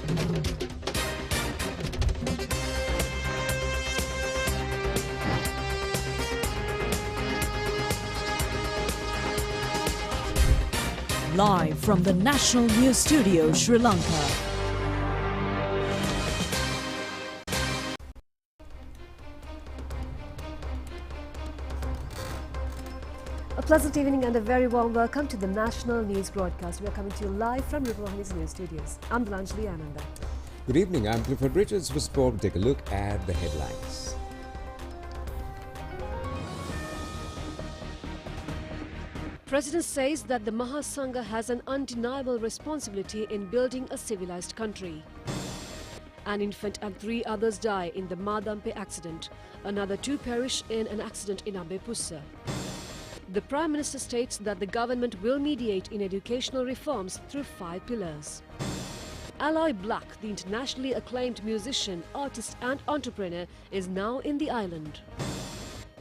Live from the National News Studio, Sri Lanka. A pleasant evening and a very warm welcome to the National News broadcast. We are coming to you live from Rupavahini's news studios. I'm Delanjali Ananda. Good evening, I'm Clifford Richards for Sport. Take a look at the headlines. President says that the Mahasangha has an undeniable responsibility in building a civilized country. An infant and 3 others die in the Madampe accident. Another 2 perish in an accident in Ambepussa. The Prime Minister states that the government will mediate in educational reforms through 5 pillars. Allo Black, the internationally acclaimed musician, artist and entrepreneur, is now in the island.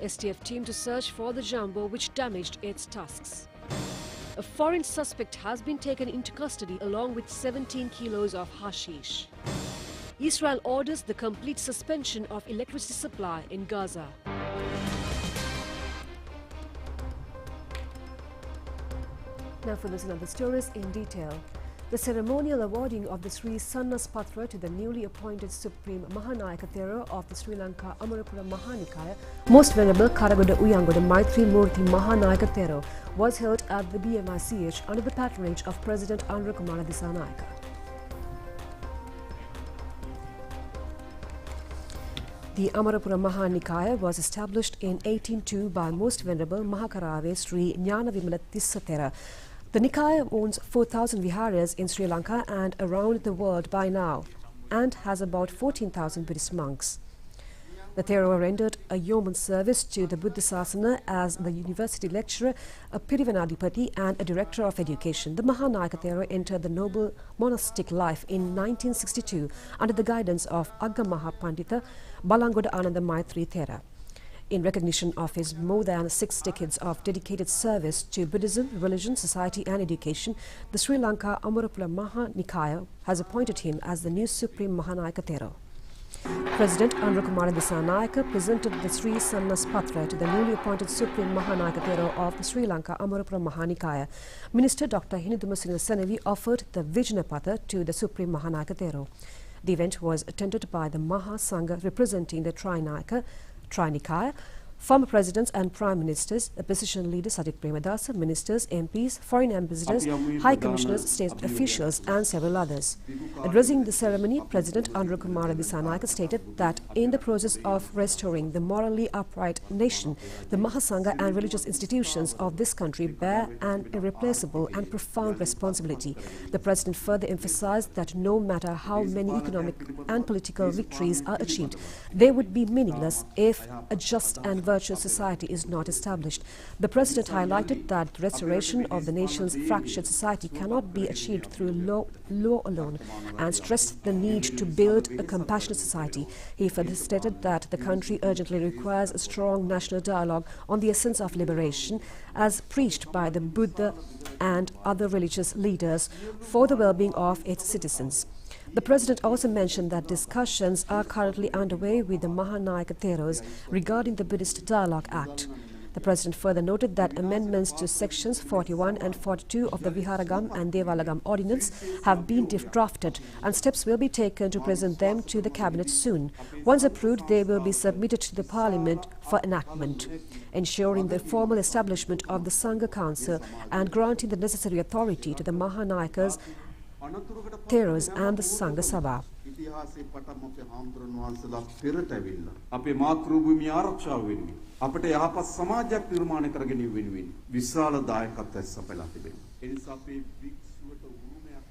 STF team to search for the jumbo which damaged its tusks. A foreign suspect has been taken into custody along with 17 kilos of hashish. Israel orders the complete suspension of electricity supply in Gaza. Now for this and other stories in detail. The ceremonial awarding of the Sri Sannaspatra to the newly appointed Supreme Mahanayaka Thero of the Sri Lanka Amarapura Mahanikaya, Most Venerable Karagoda Uyangoda Maitri Murthy Mahanayaka Thero, was held at the BMICH under the patronage of President Andra Kumara Disanayaka. The Amarapura Mahanikaya was established in 1802 by Most Venerable Mahakarave Sri Jnana Vimala Tissa Thera. The Nikaya owns 4,000 viharas in Sri Lanka and around the world by now, and has about 14,000 Buddhist monks. The Thero rendered a yeoman service to the Buddha Sasana as the university lecturer, a Pirivanadipati and a director of education. The Mahanayaka Thero entered the noble monastic life in 1962 under the guidance of Agga Mahapandita Balangoda Ananda Maitri Thera. In recognition of his more than 6 decades of dedicated service to Buddhism, religion, society and education, the Sri Lanka Amarapura Mahanikaya has appointed him as the new Supreme Mahanayaka Thero. President Andra Kumara Disanayaka presented the Sri Sannaspatra to the newly appointed Supreme Mahanayaka Thero of the Sri Lanka Amarapura Mahanikaya. Minister Dr. Hiniduma Senavi offered the Vijanapatra to the Supreme Mahanayaka Thero. The event was attended by the Mahasangha representing the Trinikaya, former presidents and prime ministers, opposition leaders Sajit Premadasa, ministers, MPs, foreign ambassadors, high commissioners, state officials and several others. Addressing the ceremony, President Andra Kumara Disanayaka stated that in the process of restoring the morally upright nation, the Mahasangha and religious institutions of this country bear an irreplaceable and profound responsibility. The President further emphasized that no matter how many economic and political victories are achieved, they would be meaningless if a just and virtuous society is not established. The President highlighted that the restoration of the nation's fractured society cannot be achieved through law alone and stressed the need to build a compassionate society. He further stated that the country urgently requires a strong national dialogue on the essence of liberation as preached by the Buddha and other religious leaders for the well-being of its citizens. The President also mentioned that discussions are currently underway with the Mahanayaka Theros regarding the Buddhist Dialogue Act. The President further noted that amendments to sections 41 and 42 of the Viharagam and Devalagam Ordinance have been drafted and steps will be taken to present them to the Cabinet soon. Once approved, they will be submitted to the Parliament for enactment, ensuring the formal establishment of the Sangha Council and granting the necessary authority to the Mahanayakas, Theros and the Sangha Sabha. අපේ මාතෘ භූමිය ආරක්ෂාව වෙනුවෙන් අපට යහපත් සමාජයක් නිර්මාණය කර ගැනීම වෙනුවෙන් විශාල දායකත්වයක් සපයලා තිබෙනවා. ඒ නිසා අපේ වික්ෂුවට උරුමයක්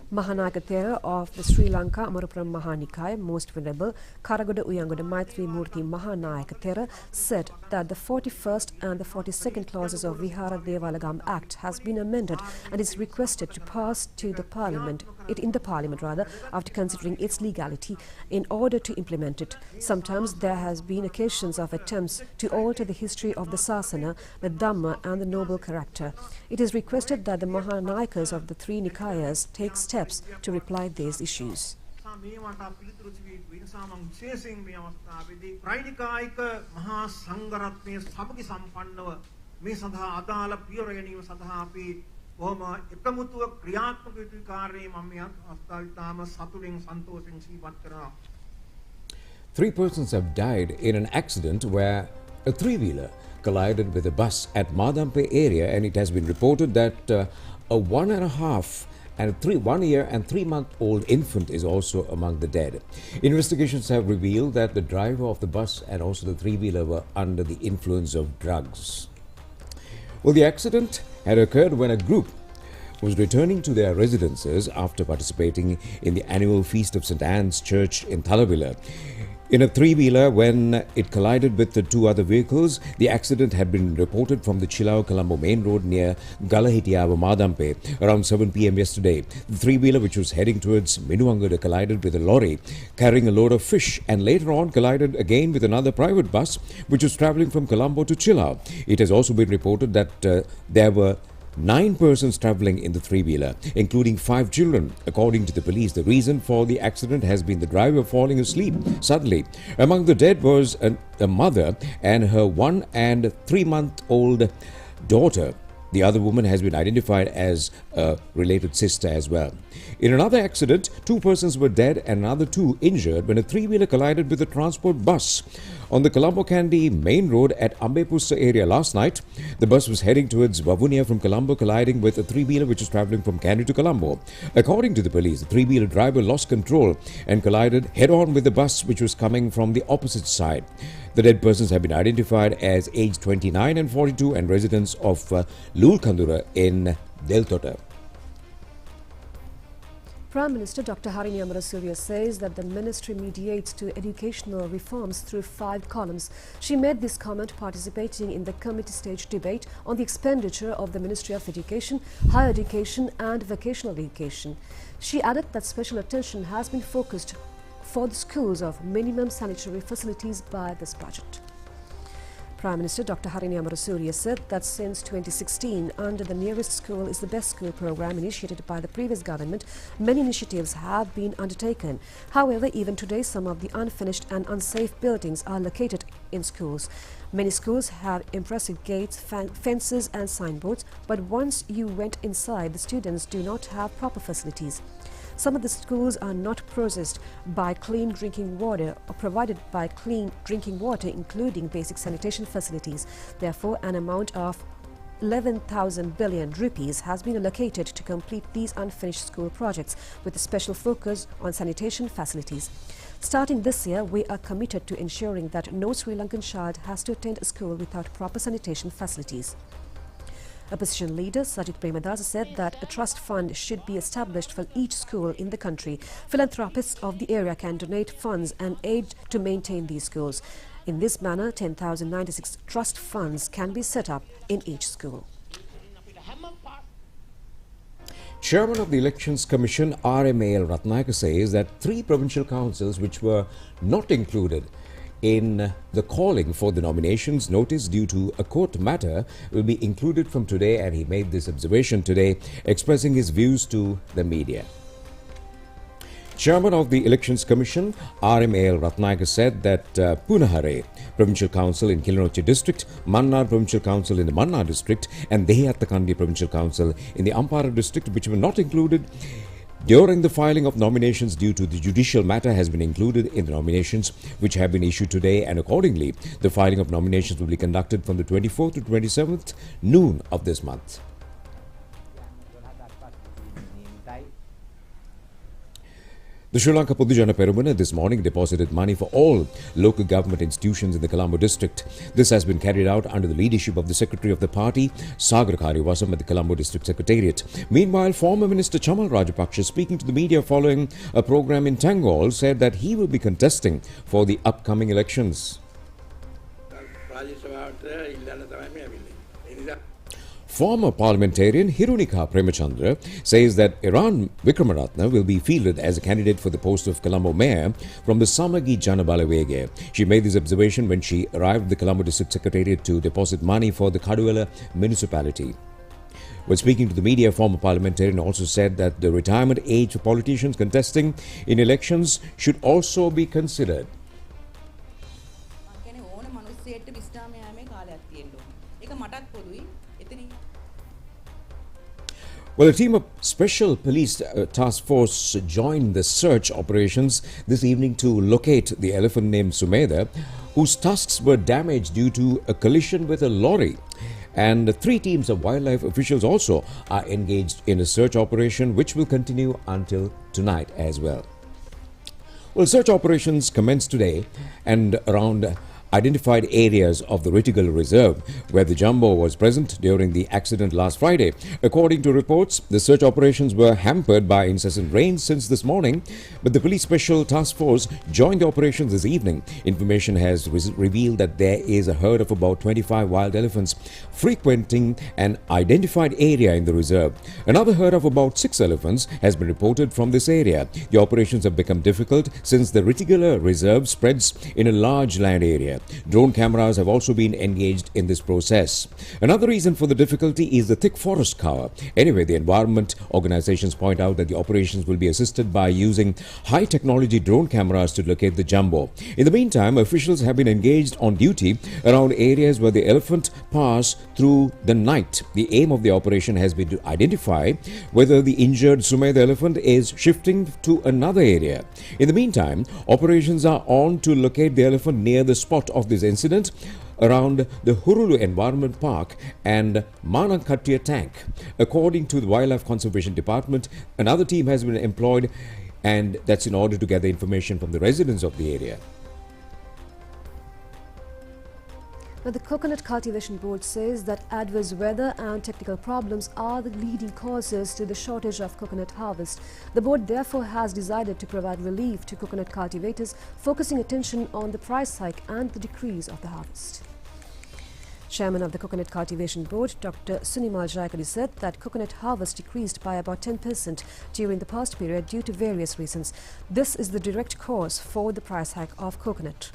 Mahanayaka Thera of the Sri Lanka Amarapura Mahanikaya, Most Venerable Karagoda Uyangoda Maitri Murthy Mahanayaka Thera, said that the 41st and the 42nd clauses of Vihara Devalagam Act has been amended and is requested to pass to the Parliament, after considering its legality in order to implement it. Sometimes there has been occasions of attempts to alter the history of the Sasana, the Dhamma and the noble character. It is requested that the Mahanayakas of the 3 Nikayas take steps steps to reply these issues. බොහොම එකමුතුව ක්‍රියාත්මක යුතු කාර්යයේ මම මේ අවස්ථාවේ තාම සතුටින් සන්තෝෂෙන් සිහිපත් කරනවා. 3 persons have died in an accident where a three-wheeler collided with a bus at Madampe area, and it has been reported that a 1 year and 3-month-old infant is also among the dead. Investigations have revealed that the driver of the bus and also the three-wheeler were under the influence of drugs. Well, the accident had occurred when a group was returning to their residences after participating in the annual Feast of St. Anne's Church in Thalavila. In a three-wheeler, when it collided with the 2 other vehicles, the accident had been reported from the Chilao-Colombo main road near Galahitiava Madampe around 7 p.m. yesterday. The three-wheeler, which was heading towards Minuangada, collided with a lorry carrying a load of fish, and later on collided again with another private bus which was travelling from Colombo to Chilao. It has also been reported that there were 9 persons travelling in the three-wheeler, including 5 children. According to the police, the reason for the accident has been the driver falling asleep suddenly. Among the dead was a mother and her 1 and 3-month-old daughter. The other woman has been identified as a related sister as well. In another accident, 2 persons were dead and another 2 injured when a three-wheeler collided with a transport bus on the Colombo Kandy main road at Ambepussa area last night. The bus was heading towards Wavunia from Colombo, colliding with a three-wheeler which was travelling from Kandy to Colombo. According to the police, the three-wheeler driver lost control and collided head-on with the bus which was coming from the opposite side. The dead persons have been identified as aged 29 and 42 and residents of Lulkandura in Deltota. Prime Minister Dr. Harini Amarasuriya says that the ministry mediates to educational reforms through 5 columns. She made this comment participating in the committee stage debate on the expenditure of the Ministry of Education, Higher Education and Vocational Education. She added that special attention has been focused for the schools of minimum sanitary facilities by this budget. Prime Minister Dr. Harini Amarasuriya said that since 2016, under the Nearest School is the Best School program initiated by the previous government, many initiatives have been undertaken. However, even today, some of the unfinished and unsafe buildings are located in schools. Many schools have impressive gates, fences and signboards, but once you went inside, the students do not have proper facilities. Some of the schools are not processed by clean drinking water or provided by clean drinking water, including basic sanitation facilities. Therefore, an amount of 11,000 billion rupees has been allocated to complete these unfinished school projects with a special focus on sanitation facilities. Starting this year, we are committed to ensuring that no Sri Lankan child has to attend a school without proper sanitation facilities. Opposition leader Sajith Premadasa said that a trust fund should be established for each school in the country. Philanthropists of the area can donate funds and aid to maintain these schools. In this manner, 10,096 trust funds can be set up in each school. Chairman of the Elections Commission RMAL Ratnayaka says that 3 provincial councils which were not included in the calling for the nominations notice due to a court matter will be included from today, and he made this observation today, expressing his views to the media. Chairman of the Elections Commission RMAL Ratnayaka said that Punahare Provincial Council in Kilinochchi District, Mannar Provincial Council in the Mannar District and Dehiattakandi Provincial Council in the Ampara District, which were not included during the filing of nominations due to the judicial matter, has been included in the nominations which have been issued today, and accordingly the filing of nominations will be conducted from the 24th to 27th noon of this month. The Sri Lanka Podujana Peramuna this morning deposited money for all local government institutions in the Colombo district. This has been carried out under the leadership of the Secretary of the party, Sagar Karyawasam, at the Colombo District Secretariat. Meanwhile, former Minister Chamal Rajapaksa, speaking to the media following a program in Tangol, said that he will be contesting for the upcoming elections. Former parliamentarian Hirunika Premachandra says that Iran Vikramaratne will be fielded as a candidate for the post of Colombo mayor from the Samagi Janabalawege. She made this observation when she arrived at the Colombo District Secretariat to deposit money for the Kaduwala municipality. When speaking to the media, former parliamentarian also said that the retirement age for politicians contesting in elections should also be considered. Well, a team of special police task force joined the search operations this evening to locate the elephant named Sumedha, whose tusks were damaged due to a collision with a lorry. And 3 teams of wildlife officials also are engaged in a search operation which will continue until tonight as well. Well, search operations commenced today and around identified areas of the Ritigal Reserve where the jumbo was present during the accident last Friday. According to reports, the search operations were hampered by incessant rain since this morning, but the police special task force joined the operations this evening. Information has revealed that there is a herd of about 25 wild elephants frequenting an identified area in the reserve. Another herd of about 6 elephants has been reported from this area. The operations have become difficult since the Ritigal Reserve spreads in a large land area. Drone cameras have also been engaged in this process. Another reason for the difficulty is the thick forest cover. Anyway, the environment organizations point out that the operations will be assisted by using high-technology drone cameras to locate the jumbo. In the meantime, officials have been engaged on duty around areas where the elephant pass through the night. The aim of the operation has been to identify whether the injured Sumedha elephant is shifting to another area. In the meantime, operations are on to locate the elephant near the spot of this incident around the Hurulu Environment Park and Manakattia Tank. According to the Wildlife Conservation Department, another team has been employed, and that's in order to gather information from the residents of the area. Now, the Coconut Cultivation Board says that adverse weather and technical problems are the leading causes to the shortage of coconut harvest. The board therefore has decided to provide relief to coconut cultivators, focusing attention on the price hike and the decrease of the harvest. Chairman of the Coconut Cultivation Board, Dr. Sunimal Jayakadi, said that coconut harvest decreased by about 10% during the past period due to various reasons. This is the direct cause for the price hike of coconut.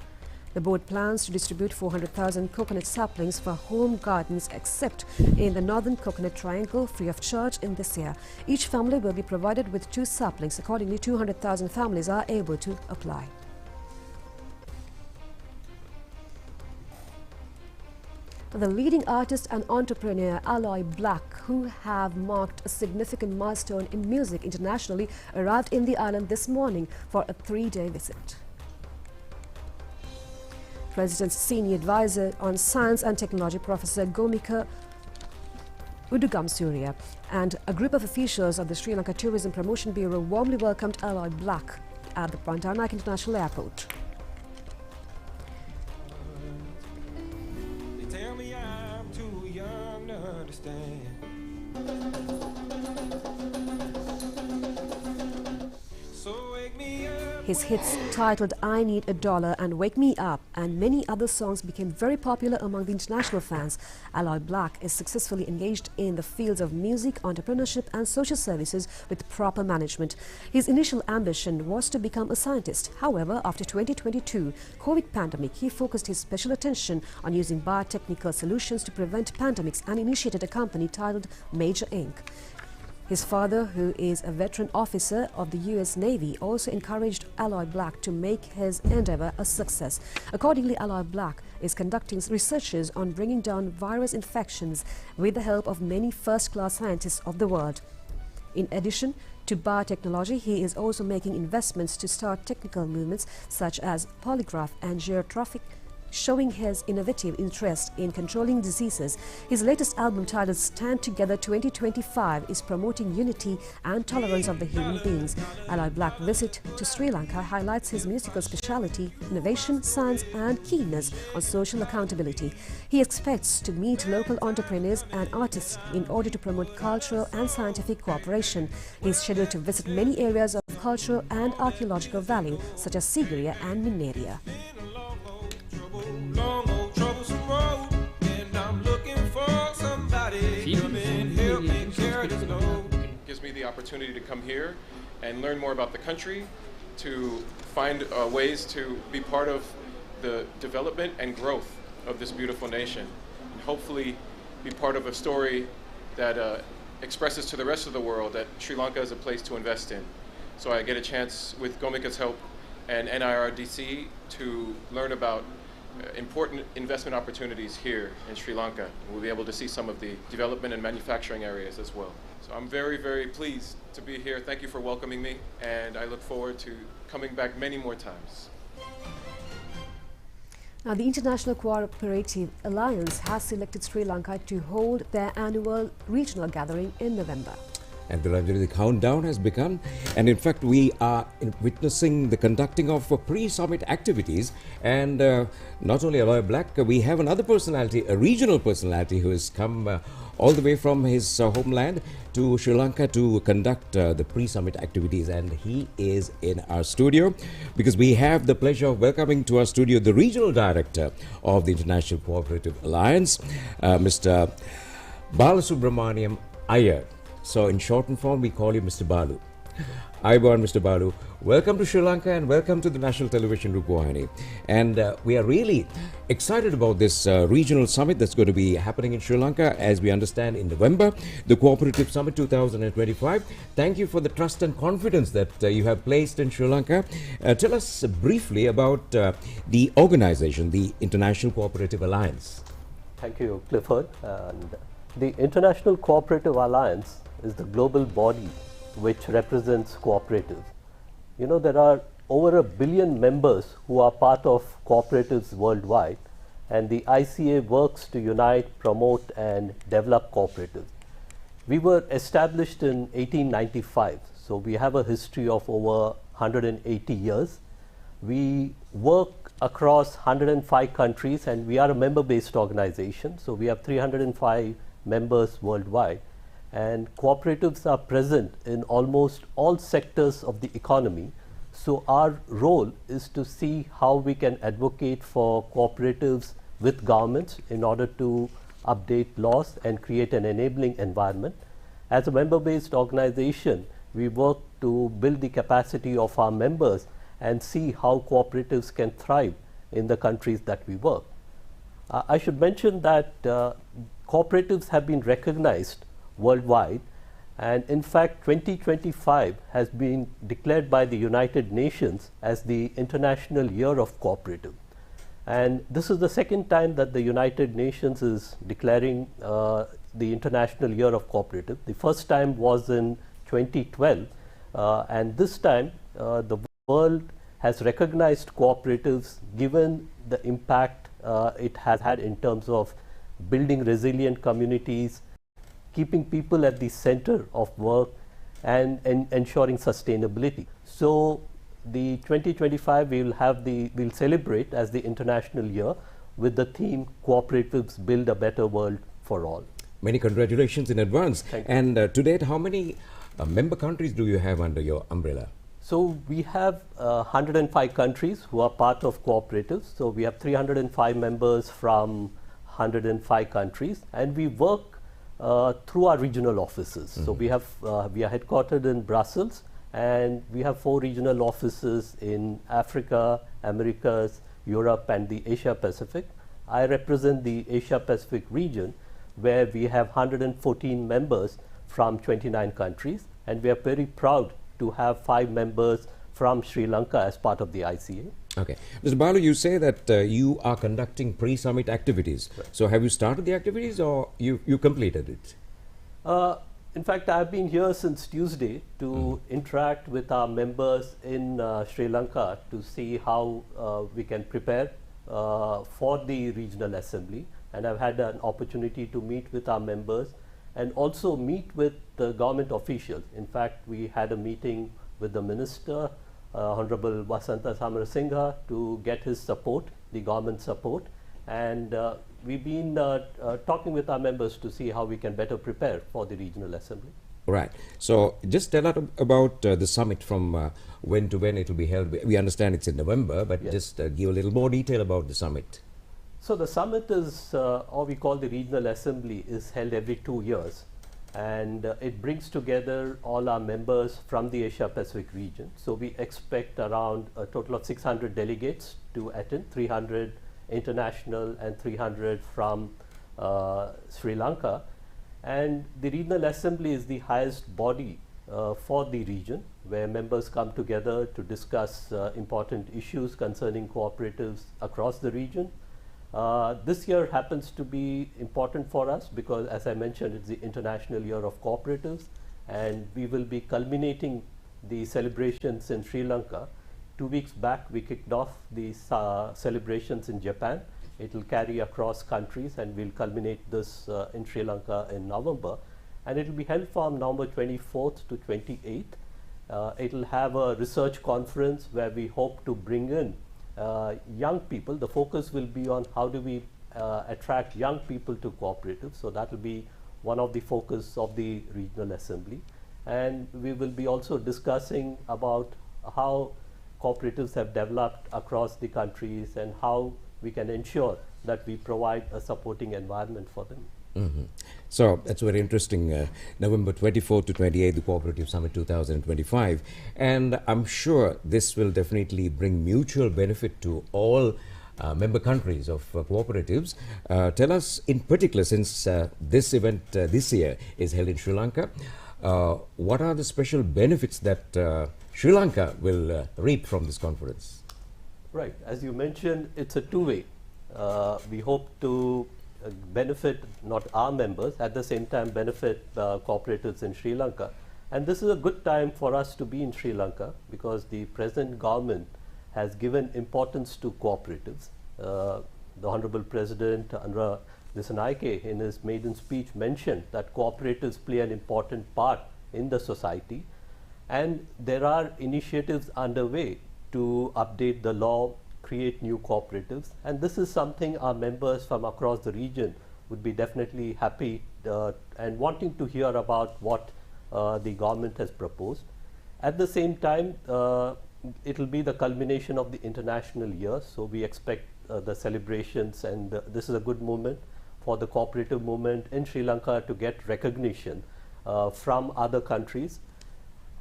The board plans to distribute 400,000 coconut saplings for home gardens except in the Northern Coconut Triangle free of charge in this year. Each family will be provided with 2 saplings. Accordingly, 200,000 families are able to apply. The leading artist and entrepreneur Allo Black, who have marked a significant milestone in music internationally, arrived in the island this morning for a 3-day visit. President's senior advisor on science and technology, Professor Gomika Udugamsurya, and a group of officials of the Sri Lanka Tourism Promotion Bureau warmly welcomed Allo Black at the Bandaranaike International Airport. They tell me I'm too young to understand. So wake me up. His hits titled I Need a Dollar and Wake Me Up and many other songs became very popular among the international fans. Allo Black is successfully engaged in the fields of music, entrepreneurship and social services with proper management. His initial ambition was to become a scientist. However, after 2022 COVID pandemic, he focused his special attention on using biotechnical solutions to prevent pandemics and initiated a company titled Major Inc. His father, who is a veteran officer of the US Navy, also encouraged Allo Black to make his endeavor a success. Accordingly, Allo Black is conducting researches on bringing down virus infections with the help of many first-class scientists of the world. In addition to biotechnology, he is also making investments to start technical movements such as polygraph and geotraffic, showing his innovative interest in controlling diseases. His latest album titled Stand Together 2025 is promoting unity and tolerance of the human beings. Allo Black's visit to Sri Lanka highlights his musical speciality, innovation, science and keenness on social accountability. He expects to meet local entrepreneurs and artists in order to promote cultural and scientific cooperation. He is scheduled to visit many areas of cultural and archaeological value such as Sigiriya and Minneria. Long old troublesome road, and I'm looking for somebody to come and help me carry this load. Gives me the opportunity to come here and learn more about the country, to find ways to be part of the development and growth of this beautiful nation, and hopefully be part of a story that expresses to the rest of the world that Sri Lanka is a place to invest in. So I get a chance with Gomika's help and NIRDC to learn about important investment opportunities here in Sri Lanka. We'll be able to see some of the development and manufacturing areas as well. So I'm very, very pleased to be here. Thank you for welcoming me, and I look forward to coming back many more times. Now, the International Cooperative Alliance has selected Sri Lanka to hold their annual regional gathering in November. And the countdown has begun, and in fact we are witnessing the conducting of pre-summit activities. And not only Allo Black, we have another personality, a regional personality, who has come all the way from his homeland to Sri Lanka to conduct the pre-summit activities, and he is in our studio because we have the pleasure of welcoming to our studio the regional director of the International Cooperative Alliance, Mr. Balasubramaniam Iyer. So in shortened form, we call you Mr. Balu. Ayubowan, Mr. Balu. Welcome to Sri Lanka and welcome to the National Television Rupavahini. And we are really excited about this regional summit that's going to be happening in Sri Lanka, as we understand, in November, the Cooperative Summit 2025. Thank you for the trust and confidence that you have placed in Sri Lanka. Tell us briefly about the organization, the International Cooperative Alliance. Thank you, Clifford. And the International Cooperative Alliance is the global body which represents cooperatives. You know, there are over 1 billion members who are part of cooperatives worldwide, and the ICA works to unite, promote and develop cooperatives. We were established in 1895, so we have a history of over 180 years. We work across 105 countries, and we are a member-based organization, so we have 305 members worldwide. And cooperatives are present in almost all sectors of the economy. So our role is to see how we can advocate for cooperatives with governments in order to update laws and create an enabling environment. As a member-based organization, we work to build the capacity of our members and see how cooperatives can thrive in the countries that we work. I should mention that cooperatives have been recognized worldwide, and in fact 2025 has been declared by the United Nations as the International Year of Cooperative. And this is the second time that the United Nations is declaring the International Year of Cooperative. The first time was in 2012, and this time the world has recognized cooperatives given the impact it has had in terms of building resilient communities, keeping people at the center of work and ensuring sustainability. So the 2025 we'll celebrate as the International Year with the theme Cooperatives Build a Better World for All. Many congratulations in advance. Thank you. And to date, how many member countries do you have under your umbrella? So we have 105 countries who are part of cooperatives. So we have 305 members from 105 countries, and we work through our regional offices. Mm-hmm. So we are headquartered in Brussels, and we have 4 regional offices in Africa, Americas, Europe and the Asia Pacific. I represent the Asia Pacific region, where we have 114 members from 29 countries, and we are very proud to have 5 members from Sri Lanka as part of the ICA. Okay. Mr. Balu, you say that you are conducting pre-summit activities. Right. So have you started the activities or you completed it? In fact, I've been here since Tuesday to interact with our members in Sri Lanka to see how we can prepare for the regional assembly. And I've had an opportunity to meet with our members and also meet with the government officials. In fact, we had a meeting with the Minister, Honorable Vasanta Samarasinghe, to get his support, the government support. And we've been talking with our members to see how we can better prepare for the regional assembly. Right. So just tell us about the summit, from when to when it will be held. We understand it's in November, but yes, just give a little more detail about the summit. So the summit is, or we call the regional assembly, is held every 2 years. And it brings together all our members from the Asia Pacific region. So we expect around a total of 600 delegates to attend, 300 international and 300 from Sri Lanka. And the Regional Assembly is the highest body for the region, where members come together to discuss important issues concerning cooperatives across the region. This year happens to be important for us because, as I mentioned, it's the International Year of Cooperatives, and we will be culminating the celebrations in Sri Lanka. 2 weeks back, we kicked off these celebrations in Japan. It will carry across countries, and we'll culminate this in Sri Lanka in November. And it will be held from November 24th to 28th. It will have a research conference where we hope to bring in young people. The focus will be on how do we attract young people to cooperatives. So that will be one of the focus of the Regional Assembly. And we will be also discussing about how cooperatives have developed across the countries and how we can ensure that we provide a supporting environment for them. Mm-hmm. So that's very interesting. November 24th to 28th, the Cooperative Summit 2025. And I'm sure this will definitely bring mutual benefit to all member countries of cooperatives. Tell us in particular, since this event this year is held in Sri Lanka, what are the special benefits that Sri Lanka will reap from this conference? Right. As you mentioned, it's a two-way. We hope to benefit not our members, at the same time benefit cooperatives in Sri Lanka. And this is a good time for us to be in Sri Lanka because the present government has given importance to cooperatives. The Honorable President Andra Dissanayake in his maiden speech mentioned that cooperatives play an important part in the society, and there are initiatives underway to update the law, create new cooperatives, and this is something our members from across the region would be definitely happy and wanting to hear about what the government has proposed. At the same time, it will be the culmination of the international year, so we expect the celebrations, and this is a good moment for the cooperative movement in Sri Lanka to get recognition from other countries.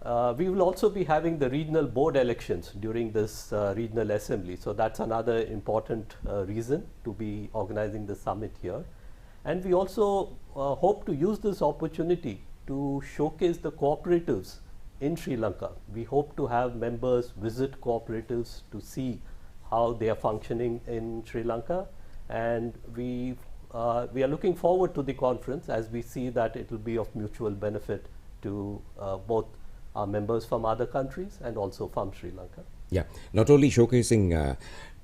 We will also be having the regional board elections during this regional assembly, so that's another important reason to be organizing the summit here. And we also hope to use this opportunity to showcase the cooperatives in Sri Lanka. We hope to have members visit cooperatives to see how they are functioning in Sri Lanka, and we are looking forward to the conference as we see that it will be of mutual benefit to both our members from other countries and also from Sri Lanka. Yeah, not only showcasing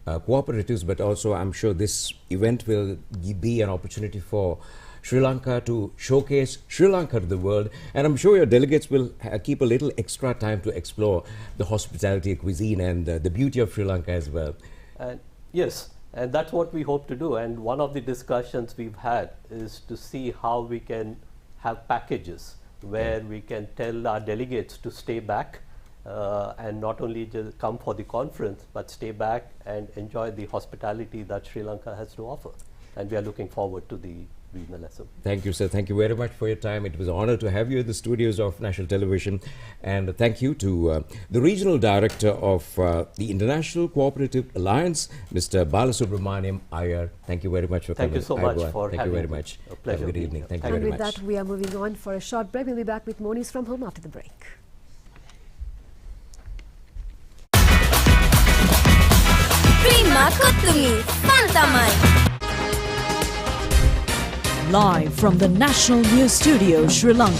cooperatives, but also I'm sure this event will be an opportunity for Sri Lanka to showcase Sri Lanka to the world, and I'm sure your delegates will keep a little extra time to explore the hospitality cuisine and the beauty of Sri Lanka as well. And yes, and that's what we hope to do, and one of the discussions we've had is to see how we can have packages where we can tell our delegates to stay back and not only just come for the conference, but stay back and enjoy the hospitality that Sri Lanka has to offer. And we are looking forward to the regional assembly. Thank you, sir. Thank you very much for your time. It was an honor to have you in the studios of National Television. And thank you to the Regional Director of the International Cooperative Alliance, Mr. Balasubramaniam Iyer. Thank you very much for coming. Thank you so much for having me. Thank you very much. A pleasure. Have a good evening. Thank you And very with much. that, we are moving on for a short break. We'll be back with more news from home after the break. Prima Kottumi, Fantamai. Live from the National News Studio, Sri Lanka.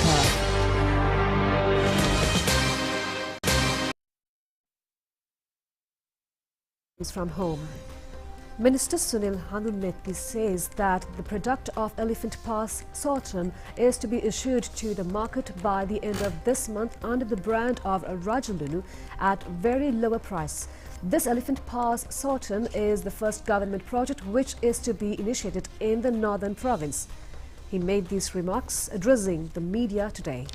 From home. Minister Sunil Handunetti says that the product of Elephant Pass Sultan is to be issued to the market by the end of this month under the brand of Rajalunu at very lower price. This Elephant Pass Sultan is the first government project which is to be initiated in the northern province. He made these remarks addressing the media today.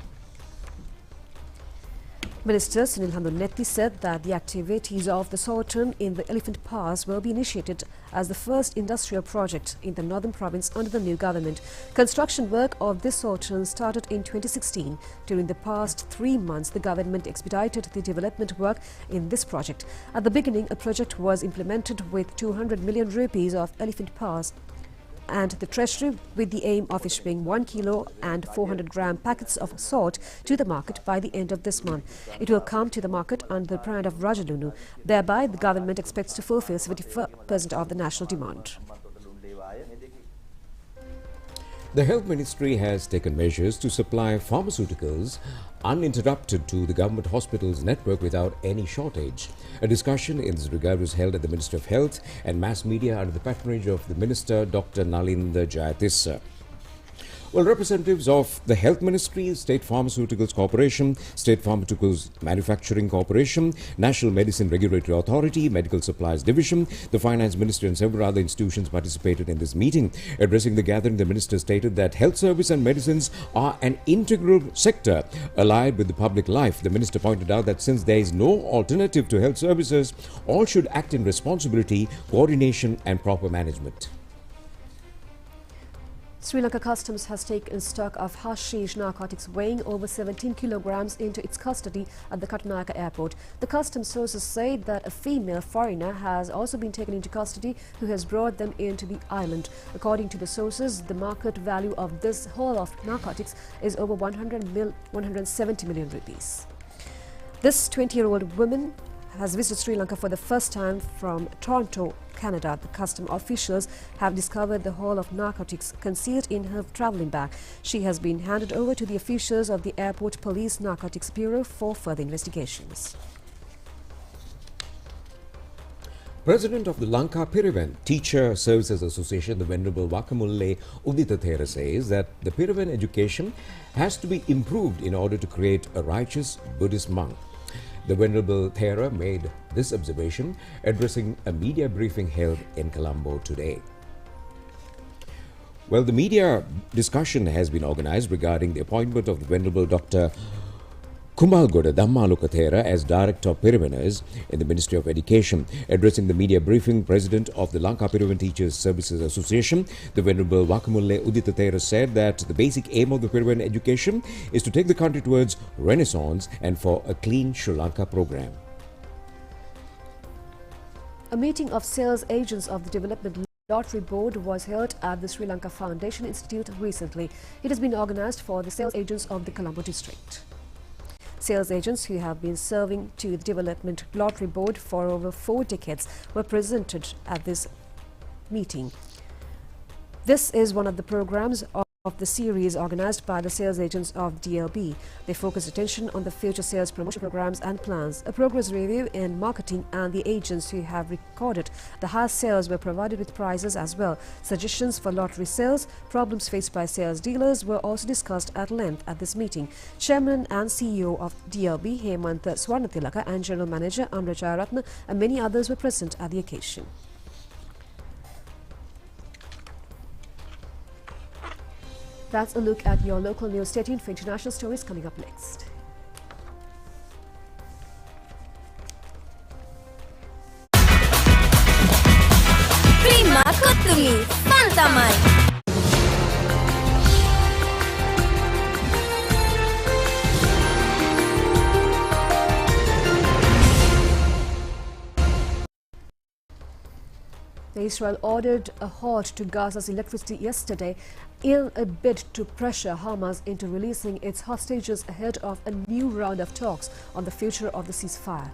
Minister Sunil Handunetti said that the activities of the Sultan in the Elephant Pass will be initiated as the first industrial project in the northern province under the new government. Construction work of this Sultan started in 2016. During the past 3 months, the government expedited the development work in this project. At the beginning, a project was implemented with 200 million rupees of Elephant Pass and the Treasury with the aim of issuing 1 kilo and 400-gram packets of salt to the market by the end of this month. It will come to the market under the brand of Rajalunu. Thereby, the government expects to fulfill 74% of the national demand. The Health Ministry has taken measures to supply pharmaceuticals uninterrupted to the government hospitals network without any shortage. A discussion in this regard was held at the Ministry of Health and Mass Media under the patronage of the Minister Dr. Nalinda Jayatissa. Well, representatives of the Health Ministry, State Pharmaceuticals Corporation, State Pharmaceuticals Manufacturing Corporation, National Medicine Regulatory Authority, Medical Supplies Division, the Finance Ministry and several other institutions participated in this meeting. Addressing the gathering, the Minister stated that health service and medicines are an integral sector allied with the public life. The Minister pointed out that since there is no alternative to health services, all should act in responsibility, coordination and proper management. Sri Lanka Customs has taken stock of hashish narcotics weighing over 17 kilograms into its custody at the Katunayaka airport. The customs sources say that a female foreigner has also been taken into custody who has brought them into the island. According to the sources, the market value of this haul of narcotics is over 170 million rupees. This 20-year-old woman has visited Sri Lanka for the first time from Toronto, Canada. The custom officials have discovered the haul of narcotics concealed in her travelling bag. She has been handed over to the officials of the Airport Police Narcotics Bureau for further investigations. President of the Lanka Pirivan Teacher Services Association, the Venerable Wakamulle Uditathera, says that the Pirivan education has to be improved in order to create a righteous Buddhist monk. The Venerable Thera made this observation addressing a media briefing held in Colombo today. Well, the media discussion has been organized regarding the appointment of the Venerable Dr. Kumalgoda Dhammaluka Thera as Director of Pirivanas in the Ministry of Education. Addressing the media briefing, President of the Lanka Pirivan Teachers Services Association, the Venerable Wakamulle Udita Thera said that the basic aim of the Pirivan education is to take the country towards renaissance and for a clean Sri Lanka program. A meeting of sales agents of the Development Lottery Board was held at the Sri Lanka Foundation Institute recently. It has been organized for the sales agents of the Colombo district. Sales agents who have been serving to the Development Lottery Board for over 4 decades were presented at this meeting. This is one of the programs of the series organized by the sales agents of DLB. They focus attention on the future sales promotion programs and plans. A progress review in marketing and the agents who have recorded the highest sales were provided with prizes as well. Suggestions for lottery sales, problems faced by sales dealers were also discussed at length at this meeting. Chairman and CEO of DLB, Hemant Swarnatilaka, and General Manager Amra Jayaratna and many others were present at the occasion. That's a look at your local news. Stay tuned for international stories coming up next. Prima Kottumi, Fantamai. Israel ordered a halt to Gaza's electricity yesterday in a bid to pressure Hamas into releasing its hostages ahead of a new round of talks on the future of the ceasefire.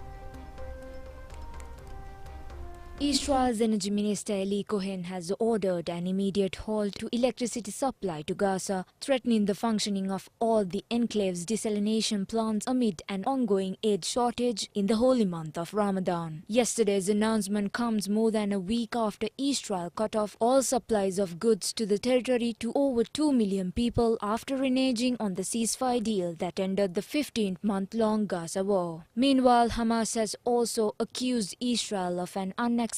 Israel's Energy Minister Eli Cohen has ordered an immediate halt to electricity supply to Gaza, threatening the functioning of all the enclave's desalination plants amid an ongoing aid shortage in the holy month of Ramadan. Yesterday's announcement comes more than a week after Israel cut off all supplies of goods to the territory to over 2 million people after reneging on the ceasefire deal that ended the 15-month-long Gaza war. Meanwhile, Hamas has also accused Israel of an unacceptable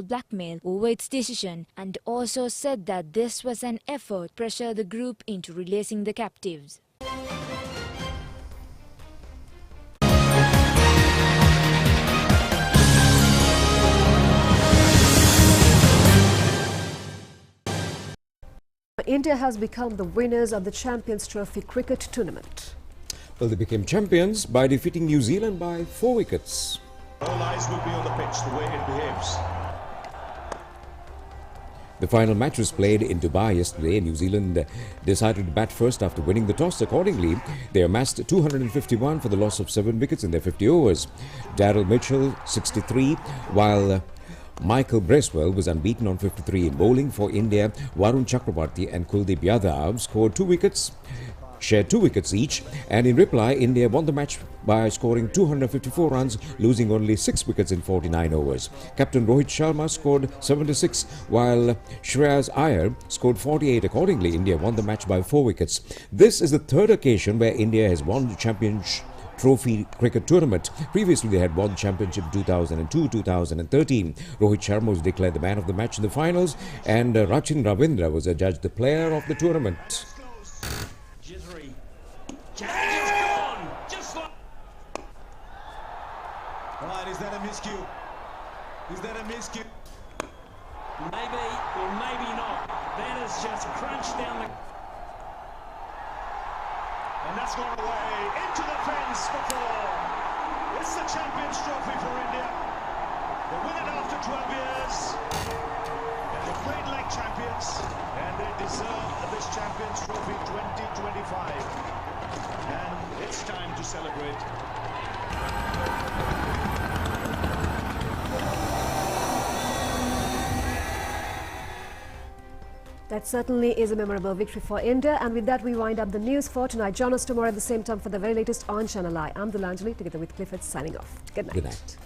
blackmail over its decision and also said that this was an effort to pressure the group into releasing the captives. India has become the winners of the Champions Trophy cricket tournament. Well, they became champions by defeating New Zealand by 4 wickets. All eyes will be on the pitch, the way it behaves. The final match was played in Dubai yesterday. New Zealand decided to bat first after winning the toss. Accordingly, they amassed 251 for the loss of 7 wickets in their 50 overs. Daryl Mitchell, 63, while Michael Bracewell was unbeaten on 53 in bowling. For India, Varun Chakrabarti and Kuldeep Yadav shared 2 wickets each, and in reply, India won the match by scoring 254 runs, losing only 6 wickets in 49 overs. Captain Rohit Sharma scored 76, while Shreyas Iyer scored 48. Accordingly, India won the match by 4 wickets. This is the third occasion where India has won the Championship Trophy cricket tournament. Previously, they had won the championship in 2002, 2013. Rohit Sharma was declared the man of the match in the finals, and Rachin Ravindra was adjudged the player of the tournament. Right, is that a miscue? Is that a miscue? Maybe or maybe not. That is just crunched down the... And that's gone away into the fence for 4. It's the Champions Trophy for India. They win it after 12 years. And they played like champions. And they deserve this Champions Trophy 2025. And it's time to celebrate. That certainly is a memorable victory for India. And with that, we wind up the news for tonight. Join us tomorrow at the same time for the very latest on Channel Eye. I'm Dulanjali, together with Clifford, signing off. Good night. Good night.